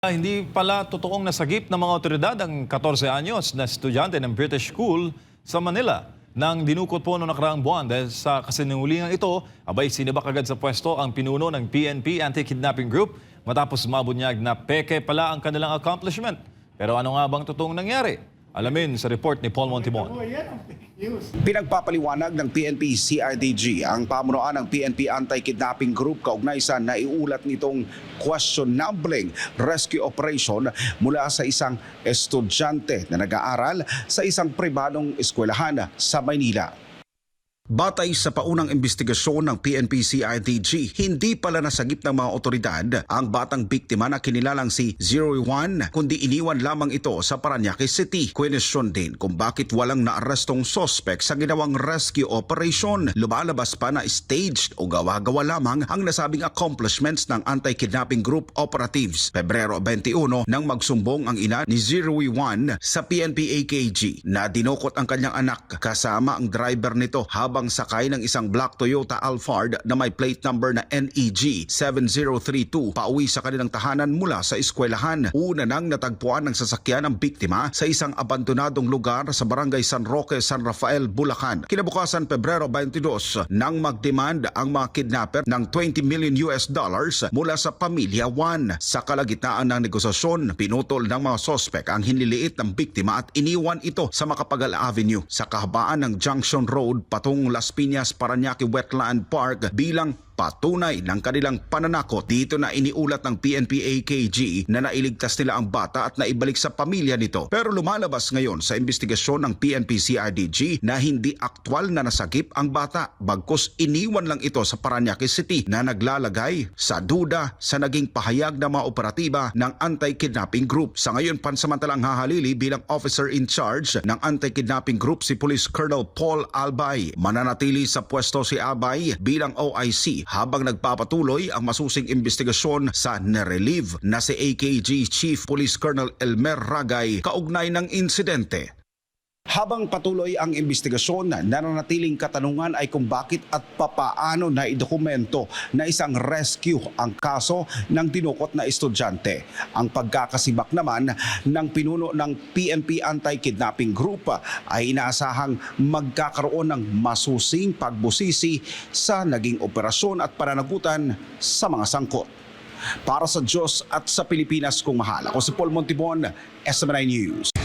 Hindi pala totoong nasagip ng mga otoridad ang 14 anyos na estudyante ng British School sa Manila. Nang dinukot po noong nakaraang buwan dahil sa kasinungalingan ito, abay sinibak agad sa pwesto ang pinuno ng PNP Anti-Kidnapping Group matapos mabunyag na peke pala ang kanilang accomplishment. Pero ano nga bang totoong nangyari? Alamin sa report ni Paul Montimon. Pinagpapaliwanag ng PNP CIDG ang pamunuan ng PNP Anti-Kidnapping Group kaugnay sa naiulat nitong questionable rescue operation mula sa isang estudyante na nag-aaral sa isang pribadong eskwelahan sa Maynila. Batay sa paunang investigasyon ng PNP CIDG, hindi pala nasagip ng mga otoridad ang batang biktima na kinilalang si 01, kundi iniwan lamang ito sa Parañaque City. Question din kung bakit walang naarestong suspect sa ginawang rescue operation. Lumalabas pa na staged o gawa-gawa lamang ang nasabing accomplishments ng Anti-Kidnapping Group operatives. Pebrero 21 nang magsumbong ang ina ni 01 sa PNP AKG na dinukot ang kanyang anak kasama ang driver nito habang sakay ng isang black Toyota Alphard na may plate number na NEG 7032 pauwi sa kanilang tahanan mula sa eskwelahan. Una nang natagpuan ng sasakyan ng biktima sa isang abandonadong lugar sa Barangay San Roque, San Rafael, Bulacan. Kinabukasan Pebrero 22 nang magdemand ang mga kidnapper ng $20 million mula sa Pamilya One. Sa kalagitnaan ng negosasyon, pinutol ng mga sospek ang hinliliit ng biktima at iniwan ito sa Macapagal Avenue sa kahabaan ng Junction Road patungong Las Piñas, Parañaque Wetland Park bilang patunay ng kanilang pananakot. Dito na iniulat ng PNP AKG na nailigtas nila ang bata at naibalik sa pamilya nito. Pero lumalabas ngayon sa investigasyon ng PNP CIDG na hindi aktwal na nasagip ang bata, bagkus iniwan lang ito sa Parañaque City na naglalagay sa duda sa naging pahayag ng mga operatiba ng Anti-Kidnapping Group. Sa ngayon pansamantalang hahalili bilang officer in charge ng Anti-Kidnapping Group si Police Colonel Paul Albay. Mananatili sa pwesto si Albay bilang OIC habang nagpapatuloy ang masusing investigasyon sa nirelieve na si AKG Chief Police Colonel Elmer Ragay kaugnay ng insidente. Habang patuloy ang investigasyon, nananatiling katanungan ay kung bakit at papaano na idokumento na isang rescue ang kaso ng dinukot na estudyante. Ang pagkakasibak naman ng pinuno ng PNP Anti-Kidnapping Group ay inaasahang magkakaroon ng masusing pagbusisi sa naging operasyon at pananagutan sa mga sangkot. Para sa Diyos at sa Pilipinas kong mahal, ako si Paul Montimon, SMNI News.